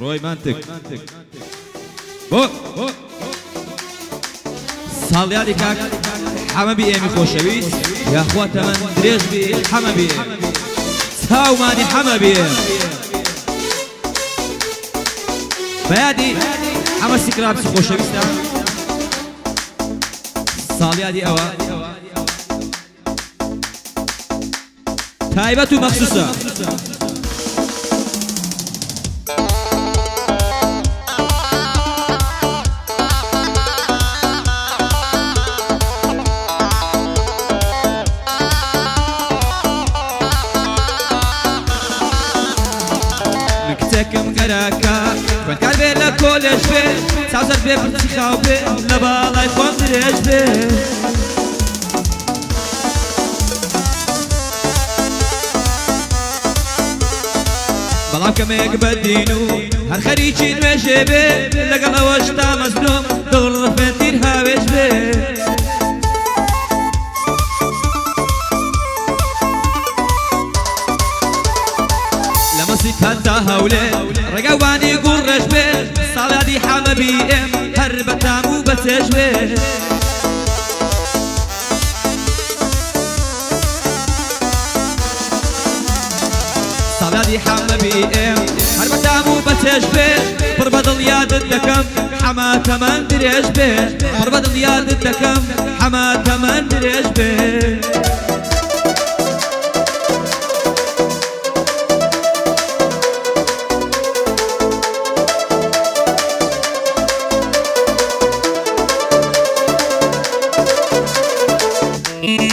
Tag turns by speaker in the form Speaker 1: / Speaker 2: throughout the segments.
Speaker 1: روي مانتك بو صاليادي كاك حمبي ايمي خوشويس يا اخواتا من دريج بي حمبي تاو ماني حمبي بيادي حما سكراب خوشويس صاليادي اوا تايبة مخصوصة مكتكم كراكا كنت قلبي لكل شبه تعزر بي برتخاو بي لبالا يخوان دريج بي بلام كميك بدينو هر خريجي نواجه بي لقل اواشتا مظلوم دغر رفندير هاوش بي لمسيك هتا هولي رقواني قرش بي صالادي حما بي ام هربتامو بتش بي صالادي حما بي ام هربتامو بتش بي بربضل ياد الدكم حما تمن دريج بي بربضل ياد الدكم حما تمن دريج بي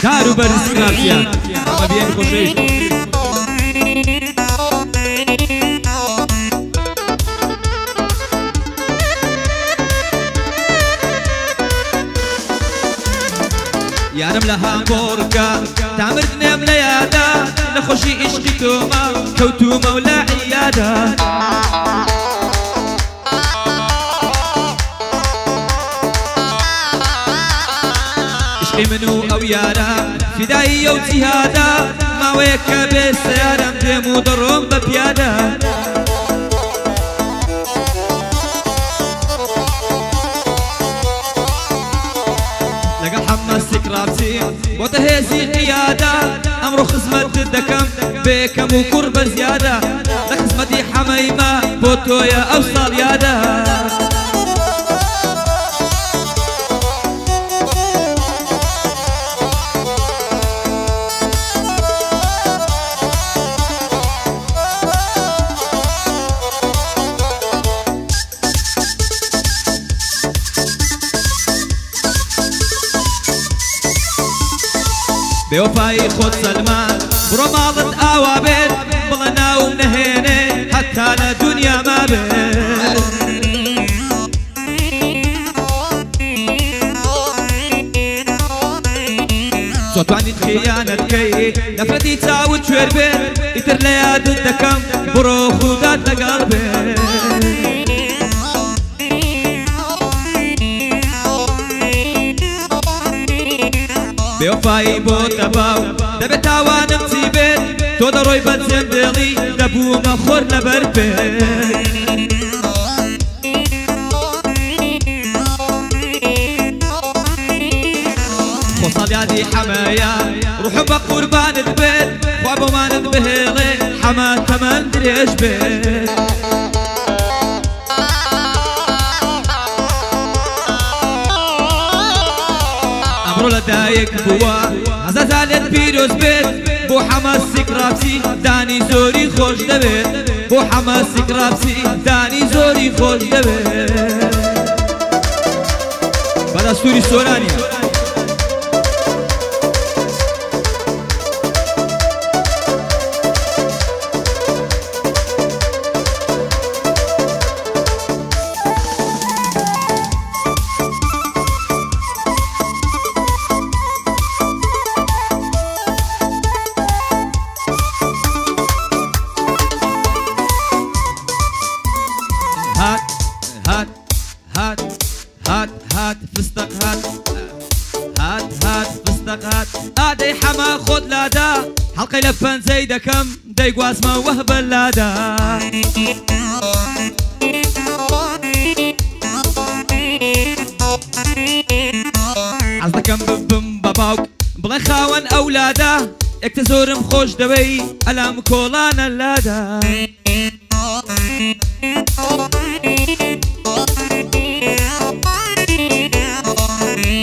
Speaker 1: دارو برس كرافيا ما بيان خوشيش يارم لها بوركا تعمر نام ليادا نخوشي عشقي توما كوتوما ولا عيادا منو او يارا فدائي وجهادا ما ويك بالسيارة ديمو ضرهم ببيادا لقى حمى سكرابتي وتهيزي قيادة امرو خزمة الدكم بكم وقرب زيادة لخزمتي حميمة بوتويا او صاليادة بوفاي خود سلمان برو مالت اوابد بلنا ومنهيني حتى لدنيا ما بين صوتواني خيانة كي نفرتي تاوت شوير بين يتر لياد الدكم برو خودات لقلبي بوفاي بوتباو دبت اوانم تيبت تو دروي بزم دلي دبو مخور لبربت خصال يادي حمايا روحو بقربان البيت خوابو ما نذبهلي حما تمن دريج بيت دايك بوا هزازالت بيروز بيت بو حماس سكرابسي داني زوري خوش دبيت بو حماس سكرابسي داني زوري خوش دبيت بدا سوري سورانيا هات فستق هات فستق هات ادي حما خود لادا حلقي لفن زيدا كم دايق واسمه وهب اللادا عزدكم ببم بباوك بڵێ خاوەن ئەولادا یەکتە زۆرم خۆش دەوەی ئەلام کۆڵانە لادا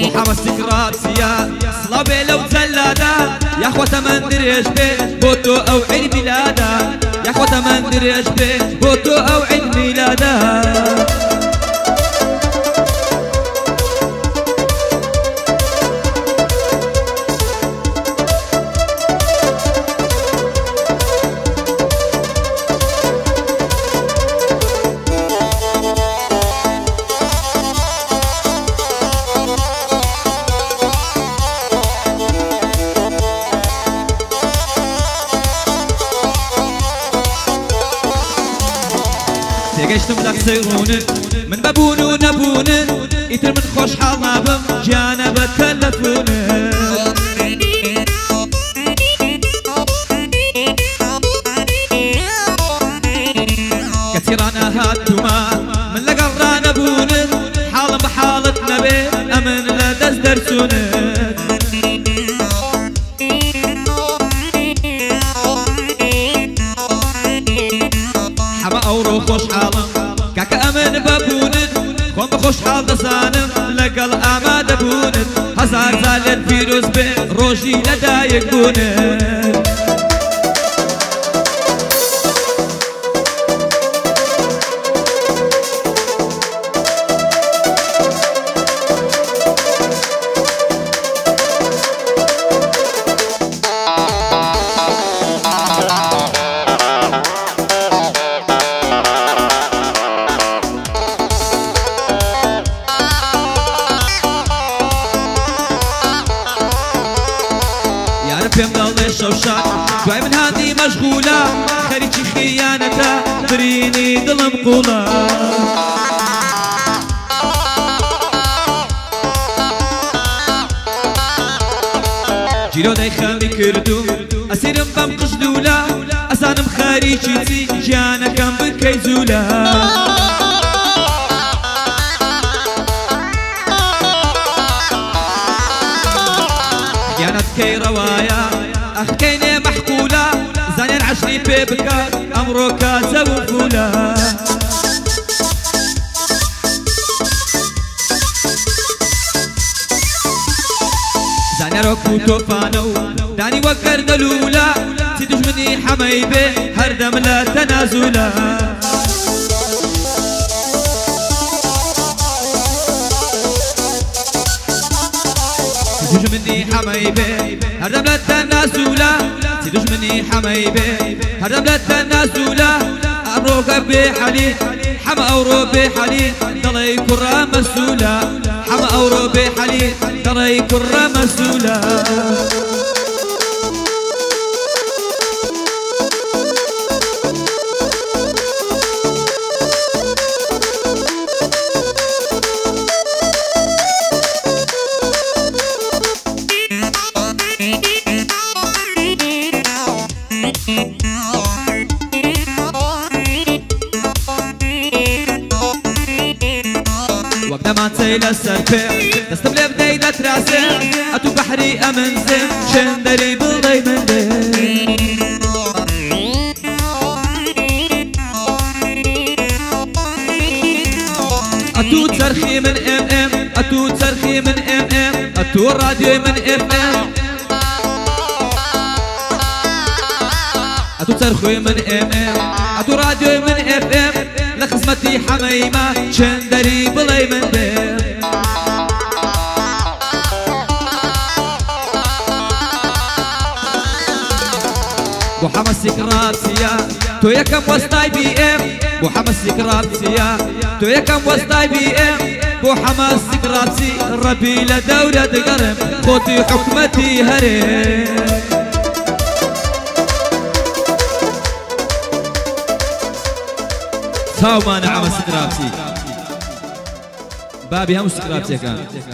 Speaker 1: محەمەسیک ڕابسیە سڵاو بێ لەو جەلادا یاخواتە من درێژ بێ بۆ تۆ ئەو عید میلادا یاخواتە من درێژ بێ بۆ تۆ ئەو عید میلادا تێگەشتم لە قسەی ڕوونت من بەبوون و نەبوونت ئیتر من خۆشحاڵ نابم گیانە بە تەلەفۆنت کەچی ڕانەهاتوومە من لەگەڵ ڕانەبوونت حاڵم بە حاڵت نەبێ ئەمن لە دەست دەرچوونت ئەوڕۆ خۆشحاڵم کاکە ئەمن بەبوونت خۆم بە خۆشحاڵ دەزانم لەگەڵ ئامادەبوونت هەزار زالێت پیرۆز بێ ڕۆژی لەدایک بوونت پێم دەڵێ شەوشات دوای من هاتی مەشغولە خەریکی خیانەتە برینی دڵم قوڵە جیرۆدای خەمی کردو ئەسیرم بەم قژدوولە ئەزانم خەریکی چی گیانەکەم بکەی جوولە خیانەت کەی ڕەوایە ئەخکەینێ مەحقولە زانێن عەشری پێ بکە ئەمڕۆ کاسە و فولە زانیارۆک و تۆفانە و دانی وەک گەردەلوولە چی دوژمنی حەمەی بێ هەردەم لە تەنازولە دژمنی حەمەی بێ هەردەم لە تەنازولە چی دژمنی حەمەی بێ هەردەم لە تەنازولە ئەمڕۆکە بێ حەلی حەمە ئەوڕۆ بێ حەلی دەڵێی کوڕە مەسوولە حەمە ئەوڕۆ بێ حەلی دەڵێی کوڕە مەسوولە وەک دەمانچەی لەسەر پێ دەستم لێ بدەی دەتراسێ ئەتوو بەحری ئەمن زێ شێندەری بڵێی من دێ ئەتوو چەرخی من ئێم ئەتوو چەرخی من ئێم ئەتوو ڕادیۆی من ئێم ئەتوو چەرخوی من ئێم ئەتوو ڕادیۆی من ئێم لە خزمەتی حەمەیمە شێندەری بڵێی من بێ بۆ حەمەسیک ڕابسیە تۆ یەکەم وەستای BM بۆ حەمەسیک ڕابسیە تۆ یەکەم وەستای BM بۆ حەمەسیک ڕابسی ڕەبی لە دەورە دگەڕم خۆتی حکومەتی هەرێم چاومانە حەمەسیک ڕابسی بابی هەموو سکرابچێکان